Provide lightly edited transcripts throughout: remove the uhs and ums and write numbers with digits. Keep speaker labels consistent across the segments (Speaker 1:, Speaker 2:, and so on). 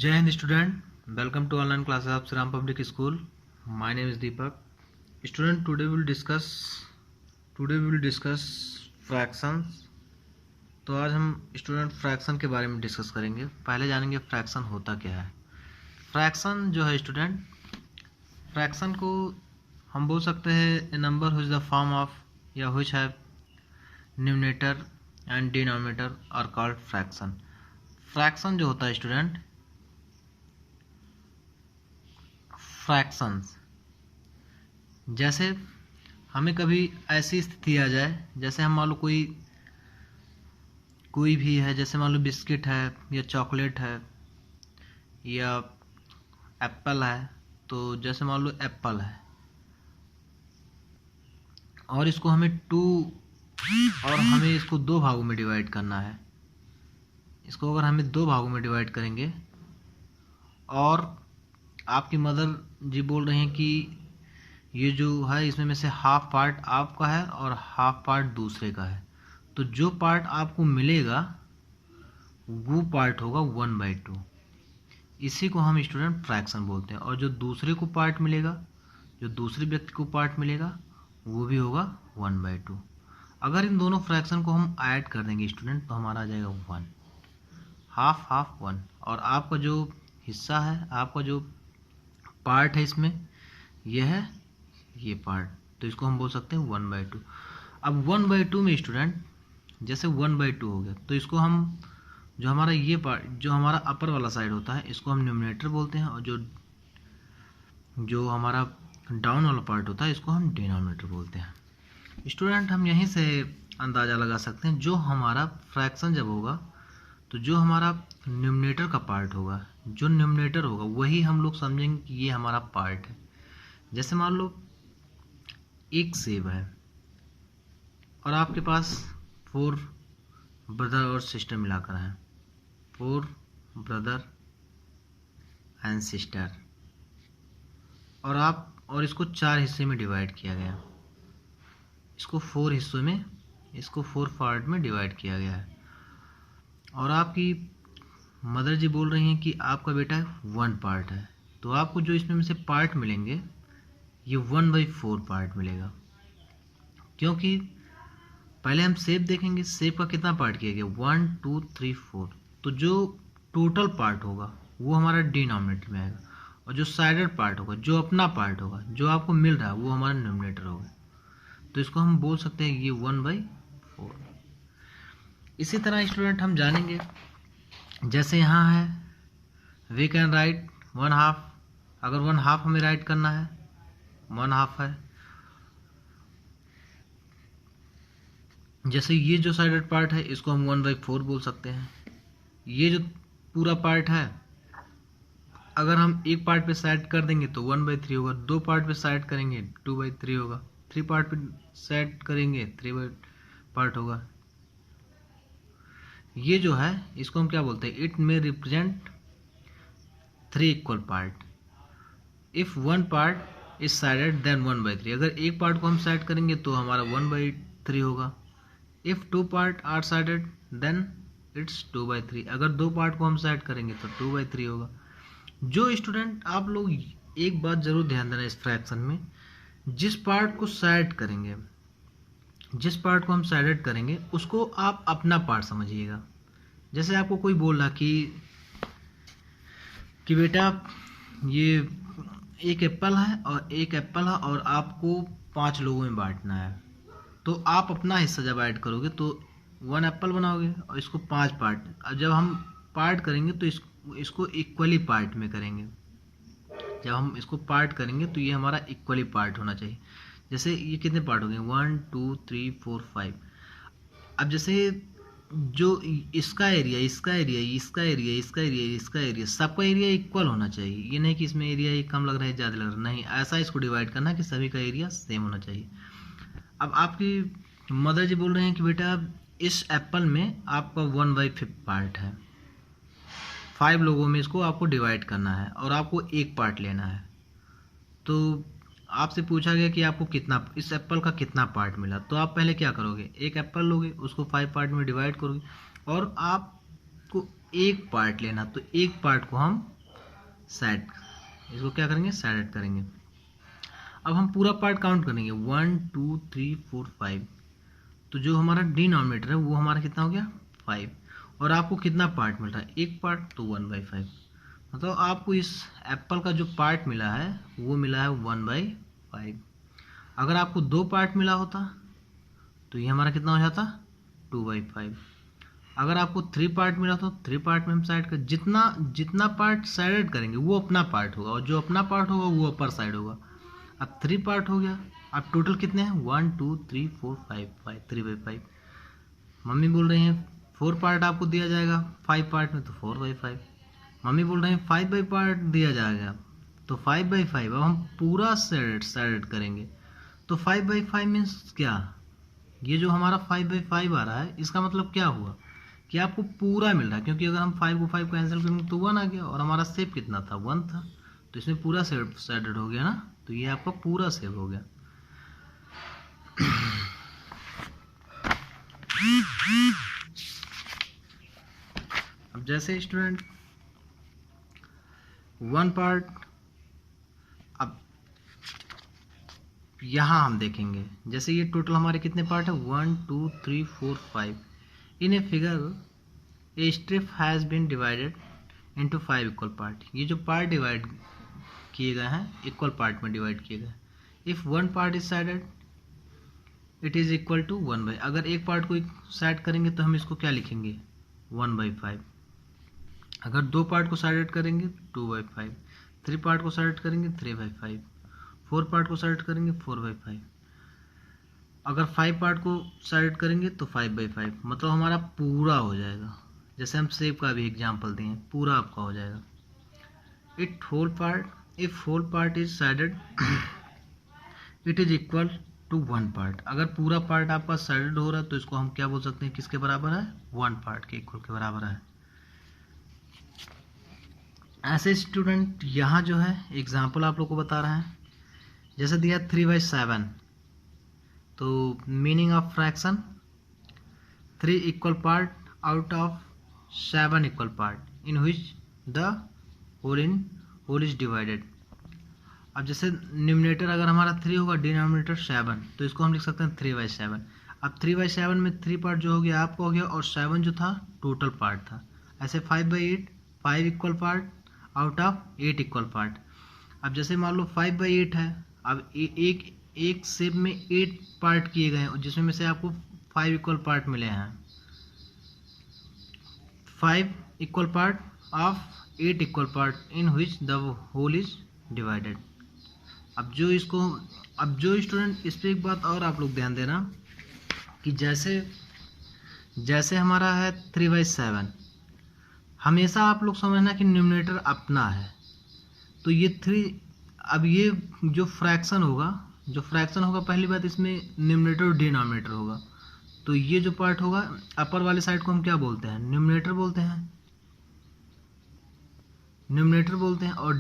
Speaker 1: जय Hind student, welcome to online classes of Shri Ram public school. My name is Deepak. Student, today we will discuss fractions. तो आज हम student fraction के बारे में डिस्कस करेंगे. पहले जानेंगे फ्रैक्शन होता क्या है. फ्रैक्शन जो है स्टूडेंट, फ्रैक्शन को हम बोल सकते हैं a number which the form of या which have numerator and denominator are called fraction. Fraction जो होता है स्टूडेंट, फ्रैक्शंस, जैसे हमें कभी ऐसी स्थिति आ जाए, जैसे हम मान लो कोई भी है, जैसे मान लो बिस्किट है या चॉकलेट है या एप्पल है. तो जैसे मान लो एप्पल है और इसको हमें और हमें इसको दो भागों में डिवाइड करना है. इसको अगर हमें दो भागों में डिवाइड करेंगे और आपकी मदर जी बोल रहे हैं कि ये जो है इसमें में से हाफ पार्ट आपका है और हाफ पार्ट दूसरे का है, तो जो पार्ट आपको मिलेगा वो पार्ट होगा 1/2. इसी को हम स्टूडेंट फ्रैक्शन बोलते हैं. और जो दूसरे को पार्ट मिलेगा, जो दूसरे व्यक्ति को पार्ट मिलेगा वो भी होगा 1/2. अगर इन दोनों फ्रैक्शन को हम ऐड कर देंगे स्टूडेंट तो हमारा आ जाएगा 1. Half half 1. और आपका जो हिस्सा है, आपका जो पार्ट है इसमें, यह है ये पार्ट, तो इसको हम बोल सकते हैं 1/2. अब 1/2 में स्टूडेंट जैसे 1/2 हो गया, तो इसको हम जो हमारा ये पार्ट, जो हमारा अपर वाला साइड होता है, इसको हम न्यूमरेटर बोलते हैं. और जो हमारा डाउन वाला पार्ट होता है इसको हम डिनोमिनेटर बोलते हैं. स्टूडेंट, हम यहीं से अंदाज़ा लगा सकते हैं, जो हमारा फ्रैक्शन जब होगा तो जो हमारा न्यूमरेटर का पार्ट होगा, जो न्यूमरेटर होगा वही हम लोग समझेंगे कि ये हमारा पार्ट है. जैसे मान लो एक सेब है और आपके पास 4 ब्रदर और सिस्टर मिलाकर हैं, 4 ब्रदर एंड सिस्टर, और इसको 4 हिस्से में डिवाइड किया गया. इसको 4 हिस्सों में, इसको 4 पार्ट में डिवाइड किया गया है. और आपकी मदर जी बोल रही हैं कि आपका बेटा 1 पार्ट है, तो आपको जो इसमें से पार्ट मिलेंगे ये 1/4 पार्ट मिलेगा. क्योंकि पहले हम सेब देखेंगे, सेब का कितना पार्ट किया गया, 1 2 3 4. तो जो टोटल पार्ट होगा वो हमारा डिनोमिनेटर में आएगा, और जो साइडेड पार्ट होगा, जो अपना पार्ट होगा, जो आपको मिल रहा है, वो हमारा न्यूमरेटर होगा. तो इसको हम बोल सकते हैं ये 1/4. इसी तरह स्टूडेंट हम जानेंगे, जैसे यहाँ है वी कैन राइट 1/2. अगर 1/2 हमें राइट करना है, 1/2 है. जैसे ये जो साइडेड पार्ट है इसको हम 1/4 बोल सकते हैं. ये जो पूरा पार्ट है, अगर हम एक पार्ट पे साइड कर देंगे तो 1/3 होगा, 2 पार्ट पे साइड करेंगे 2/3 होगा, 3 पार्ट पे साइड करेंगे 3 पार्ट होगा. ये जो है इसको हम क्या बोलते हैं, it may represent 3 equal part. If 1 part is shaded then 1/3. अगर एक पार्ट को हम साइड करेंगे तो हमारा 1/3 होगा. If 2 part are shaded then it's 2/3. अगर 2 पार्ट को हम साइड करेंगे तो 2/3 होगा. जो स्टूडेंट, आप लोग एक बात जरूर ध्यान देना इस फ्रैक्शन में, जिस पार्ट को साइड करेंगे, जिस पार्ट को हम साइडेड करेंगे उसको आप अपना पार्ट समझिएगा. जैसे आपको कोई बोल रहा कि बेटा ये एक एप्पल है और आपको 5 लोगों में बांटना है, तो आप अपना हिस्सा जब ऐड करोगे तो 1 एप्पल बनाओगे और इसको 5 पार्ट. और जब हम पार्ट करेंगे तो इसको इक्वली पार्ट में करेंगे. जब हम इसको पार्ट करेंगे तो ये हमारा इक्वली पार्ट होना चाहिए. जैसे ये कितने पार्ट हो गए, 1 2 3 4 5. अब जैसे जो इसका एरिया, इसका एरिया, इसका एरिया, इसका एरिया, इसका एरिया, सबका एरिया इक्वल होना चाहिए. ये नहीं कि इसमें एरिया कम लग रहा है, ज़्यादा लग रहा है, नहीं. ऐसा इसको डिवाइड करना कि सभी का एरिया सेम होना चाहिए. अब आपकी मदर जी बोल रहे हैं कि बेटा इस एप्पल में आपका 1/5 पार्ट है, 5 लोगों में इसको आपको डिवाइड करना है और आपको एक पार्ट लेना है. तो आपसे पूछा गया कि आपको कितना, इस एप्पल का कितना पार्ट मिला, तो आप पहले क्या करोगे, एक एप्पल लोगे, उसको 5 पार्ट में डिवाइड करोगे और आपको एक पार्ट लेना, तो एक पार्ट को हम सेट, इसको क्या करेंगे, सेट करेंगे। अब हम पूरा पार्ट काउंट करेंगे 1 2 3 4 5, तो जो हमारा डिनोमिनेटर है वो हमारा कितना हो गया 5, और आपको कितना पार्ट मिल रहा है, एक पार्ट, तो 1/5, मतलब आपको इस एप्पल का जो पार्ट मिला है वो मिला है 1/5। अगर आपको 2 पार्ट मिला होता तो ये हमारा कितना हो जाता 2/5। अगर आपको 3 पार्ट मिला तो 3 पार्ट में हम साइड कर, जितना पार्ट साइड करेंगे वो अपना पार्ट होगा, और जो अपना पार्ट होगा वो अपर साइड होगा। अब 3 पार्ट हो गया, अब टोटल कितने हैं 1 2 3 4 5 3/5। मम्मी बोल रही हैं 4 पार्ट आपको दिया जाएगा 5 पार्ट में, तो 4/5। मम्मी बोल रहे हैं 5 पार्ट दिया जाएगा, तो 5/5। अब हम पूरा साइड करेंगे, तो 5/5 मीन्स क्या, ये जो हमारा 5/5 आ रहा है इसका मतलब क्या हुआ कि आपको पूरा मिल रहा है, क्योंकि अगर हम 5 को 5 कैंसिल करेंगे तो 1 आ गया, और हमारा सेव कितना था 1 था, तो इसमें पूरा साइडेड हो गया ना, तो ये आपका पूरा सेव हो गया। अब जैसे स्टूडेंट 1 पार्ट, अब यहाँ हम देखेंगे जैसे ये टोटल हमारे कितने पार्ट है 1 2 3 4 5। In a figure a strip has been divided into 5 equal part. ये जो पार्ट डिवाइड किए गए हैं इक्वल पार्ट में डिवाइड किए गए। If 1 part is shaded it is equal to 1/, अगर एक पार्ट को साइड करेंगे तो हम इसको क्या लिखेंगे 1/5। अगर 2 पार्ट को साइडेड करेंगे 2/5, 3 पार्ट को साइडेड करेंगे 3/5, 4 पार्ट को साइडेड करेंगे 4/5, अगर 5 पार्ट को साइडेड करेंगे तो 5/5, मतलब हमारा पूरा हो जाएगा। जैसे हम सेव का भी एग्जांपल दिए, पूरा आपका हो जाएगा। It whole part, if whole part is shaded it is equal to 1 part. अगर पूरा पार्ट आपका साइडेड हो रहा है तो इसको हम क्या बोल सकते हैं, किसके बराबर है 1 पार्ट के इक्वल के बराबर है। ऐसे स्टूडेंट यहाँ जो है एग्जाम्पल आप लोग को बता रहे हैं, जैसे दिया 3/7, तो meaning of fraction 3 equal part out of 7 equal part in which the whole is divided. अब जैसे न्यूमरेटर अगर हमारा 3 होगा, डिनोमिनेटर 7, तो इसको हम लिख सकते हैं 3/7। अब 3/7 में 3 पार्ट जो हो गया आपका हो गया, और 7 जो था टोटल पार्ट था। ऐसे 5/8, 5 equal part out of 8 equal part. अब जैसे मान लो 5/8 है, अब एक शेप में 8 पार्ट किए गए हैं, जिसमें से आपको 5 इक्वल पार्ट मिले हैं। 5 equal part of 8 equal part in which the whole is divided. अब जो स्टूडेंट इस पे एक बात और आप लोग ध्यान देना कि जैसे हमारा है 3/7, हमेशा आप लोग समझना कि न्यूमरेटर अपना है, तो ये 3, अब ये जो फ्रैक्शन होगा पहली बात इसमें न्यूमरेटर और डिनोमिनेटर होगा, तो ये जो पार्ट होगा अपर वाले साइड को हम क्या बोलते हैं, न्यूमरेटर बोलते हैं, और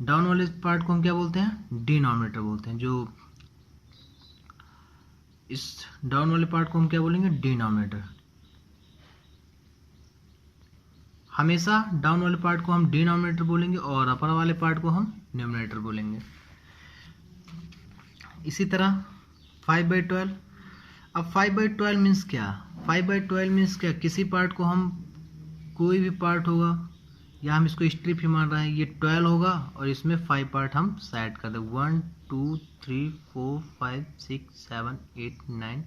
Speaker 1: डाउन वाले पार्ट को हम क्या बोलते हैं, डिनोमिनेटर बोलते हैं। जो इस डाउन वाले पार्ट को हम क्या बोलेंगे, डिनोमिनेटर। हमेशा डाउन वाले पार्ट को हम डिनोमिनेटर बोलेंगे और अपर वाले पार्ट को हम न्यूमरेटर बोलेंगे। इसी तरह 5/12, अब 5/12 मीन्स क्या, 5/12 मीन्स क्या, किसी पार्ट को हम, कोई भी पार्ट होगा या हम इसको स्ट्रिप ही मान रहे हैं, ये 12 होगा और इसमें 5 पार्ट हम साइड कर दें, 1 2 3 4 5 6 7 8 9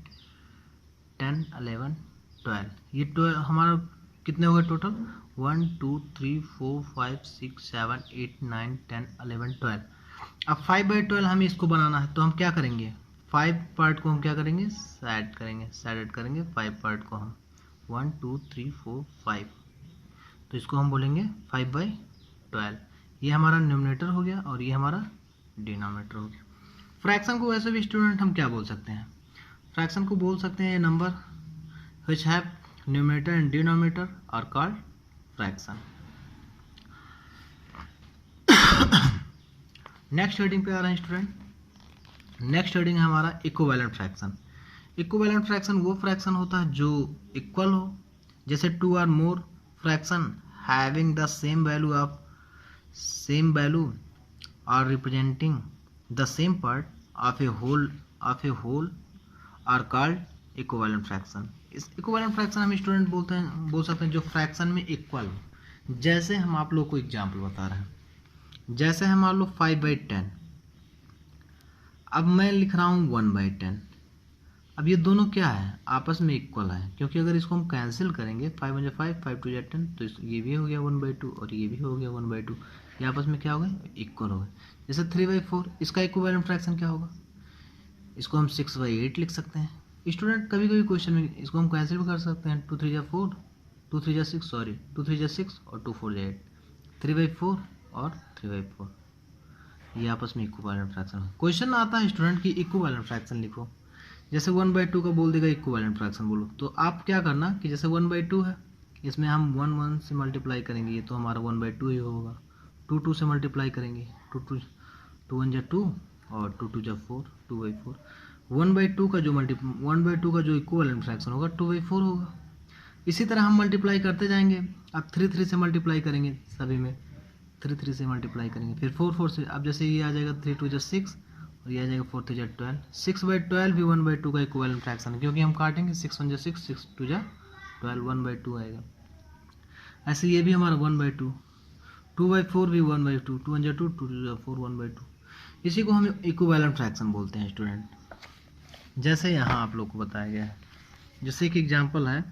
Speaker 1: 10 11 12। ये 12 हमारा कितने हो गए टोटल, 1 2 3 4 5 6 7 8 9 10 11 12। अब 5/12 हमें इसको बनाना है, तो हम क्या करेंगे, 5 पार्ट को हम क्या करेंगे, साइड करेंगे 5 पार्ट को हम 1 2 3 4 5, तो इसको हम बोलेंगे 5/12। ये हमारा न्यूमरेटर हो गया और ये हमारा डिनोमिनेटर हो गया। फ्रैक्शन को वैसे भी स्टूडेंट हम क्या बोल सकते हैं, फ्रैक्शन को बोल सकते हैं number which have numerator and denominator are called fraction। Next heading पे आ रहे हैं स्टूडेंट। नेक्स्ट हेडिंग है हमारा इक्विवेलेंट फ्रैक्शन। इक्विवेलेंट फ्रैक्शन वो फ्रैक्शन होता है जो इक्वल हो, जैसे 2 और more fraction having the same value of same value are representing the same part of a whole are called equivalent fraction. इस इक्विवेलेंट फ्रैक्शन हम स्टूडेंट बोल सकते हैं जो फ्रैक्शन में इक्वल। जैसे हम आप लोग को एग्जाम्पल बता रहे हैं, जैसे हम मान लो 5/10, अब मैं लिख रहा हूँ 1/10। अब ये दोनों क्या है, आपस में इक्वल है, क्योंकि अगर इसको हम कैंसिल करेंगे 5 × 5 5 × 10, तो ये भी हो गया 1/2 और ये भी हो गया 1/2, ये आपस में क्या हो गए, इक्वल हो गए। जैसे 3/4, इसका इक्विवेलेंट फ्रैक्शन क्या होगा, इसको हम 6/8 लिख सकते हैं। स्टूडेंट कभी कभी क्वेश्चन में इसको हम कैंसिल भी कर सकते हैं, 2 3 4, 2 3 6 सॉरी 2 3 6 और 2 4 8, 3/4 और 3/4, ये आपस में इक्विवेलेंट फ्रैक्शन है। क्वेश्चन आता है स्टूडेंट की इक्विवेलेंट फ्रैक्शन लिखो, जैसे 1/2 का बोल देगा इक्विवेलेंट फ्रैक्शन बोलो, तो आप क्या करना कि जैसे 1/2 है, इसमें हम 1 1 से मल्टीप्लाई करेंगे, ये तो हमारा 1/2 ही होगा। 2 2 से मल्टीप्लाई करेंगे, 2 1 = 2 और 2 2 = 4, 2/4। 1/2 का जो इक्विवेलेंट फ्रैक्शन होगा 2/4 होगा। इसी तरह हम मल्टीप्लाई करते जाएंगे। अब 3 3 से मल्टीप्लाई करेंगे, सभी में 3 3 से मल्टीप्लाई करेंगे, फिर 4 4 से। अब जैसे ये आ जाएगा 3 2 = 6 और ये आ जाएगा 4 3 = 12। 6/12 भी 1/2 का इक्विवेलेंट फ्रैक्शन है, क्योंकि हम काटेंगे 6 1 = 6, 6 2 = 12, 1/2 आएगा। ऐसे ये भी हमारा 1/2, 2/4 भी 1/2, 2 1 = 2, 2 2 = 4, 1/2। इसी को हम इक्विवेलेंट फ्रैक्शन बोलते हैं स्टूडेंट। जैसे यहाँ आप लोग को बताया गया है, जैसे एक एग्जांपल है,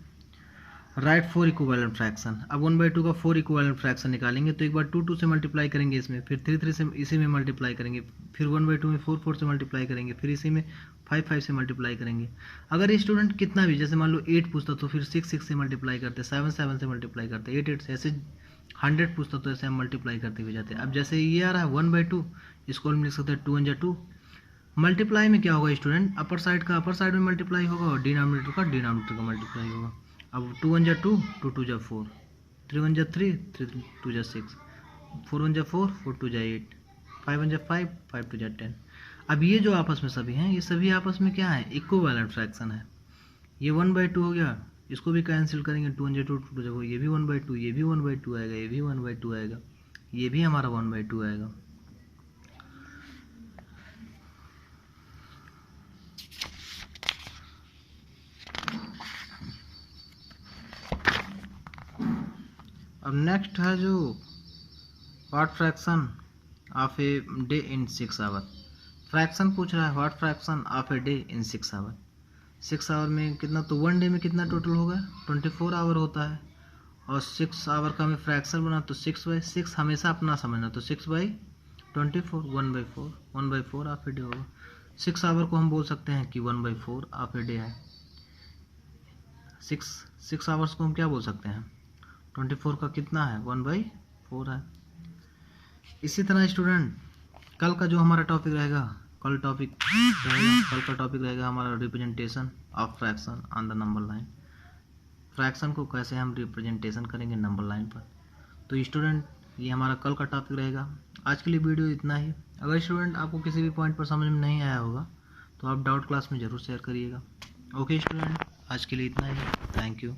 Speaker 1: राइट 4 इक्विवेलेंट फ्रैक्शन। अब 1/2 का 4 इक्विवेलेंट फ्रैक्शन निकालेंगे, तो एक बार 2 2 से मल्टीप्लाई करेंगे इसमें, फिर 3 3 से इसी में मल्टीप्लाई करेंगे, फिर 1/2 में 4 4 से मल्टीप्लाई करेंगे, फिर इसी में 5 5 से मल्टीप्लाई करेंगे। अगर ये स्टूडेंट कितना भी, जैसे मान लो 8 पूछता तो फिर 6 6 से मल्टीप्लाई करते, 7 7 से मल्टीप्लाई करते, 8 8 से, ऐसे 100 पूछता तो ऐसे हम मल्टीप्लाई करते हुए जाते हैं। अब जैसे ये आ रहा है 1/2, इसको हम लिख सकते हैं 2 1 = 2। मल्टीप्लाई में क्या होगा स्टूडेंट, अपर साइड का अपर साइड में मल्टीप्लाई होगा और डिनोमिनेटर का डिनोमिनेटर का मल्टीप्लाई होगा। अब 2 1 = 2, 2 2 = 4, 3 1 = 3, 3 2 = 6, 4 1 = 4, 4 2 = 8, 5 1 = 5, 5 2 = 10। अब ये जो आपस में सभी हैं, ये सभी आपस में क्या है, इक्विवेलेंट फ्रैक्शन है। ये 1/2 हो गया, इसको भी कैंसिल करेंगे, 2 1 = 2, 2 2 = 4, ये भी 1/2, ये भी 1/2 आएगा, ये भी 1/2 आएगा, ये भी हमारा 1/2 आएगा। अब नेक्स्ट है जो what fraction of a day in 6 hour. Fraction पूछ रहा है, what fraction of a day in 6 hour. 6 hour में कितना, तो 1 डे में कितना टोटल होगा, 24 आवर होता है, और 6 आवर का हमें फ्रैक्शन बना, तो 6/6 हमेशा अपना समझना, तो 6/24, 1/4 ऑफ ए डे होगा। 6 आवर को हम बोल सकते हैं कि 1/4 ऑफ ए डे है। 6 आवर्स को हम क्या बोल सकते हैं, 24 का कितना है, 1/4 है। इसी तरह स्टूडेंट कल का जो हमारा टॉपिक रहेगा, कल का टॉपिक रहेगा हमारा representation of fraction on the number line. Fraction को कैसे हम रिप्रेजेंटेशन करेंगे नंबर लाइन पर। तो स्टूडेंट ये हमारा कल का टॉपिक रहेगा। आज के लिए वीडियो इतना ही। अगर स्टूडेंट आपको किसी भी पॉइंट पर समझ में नहीं आया होगा तो आप डाउट क्लास में ज़रूर शेयर करिएगा। ओके स्टूडेंट, आज के लिए इतना ही। Thank you.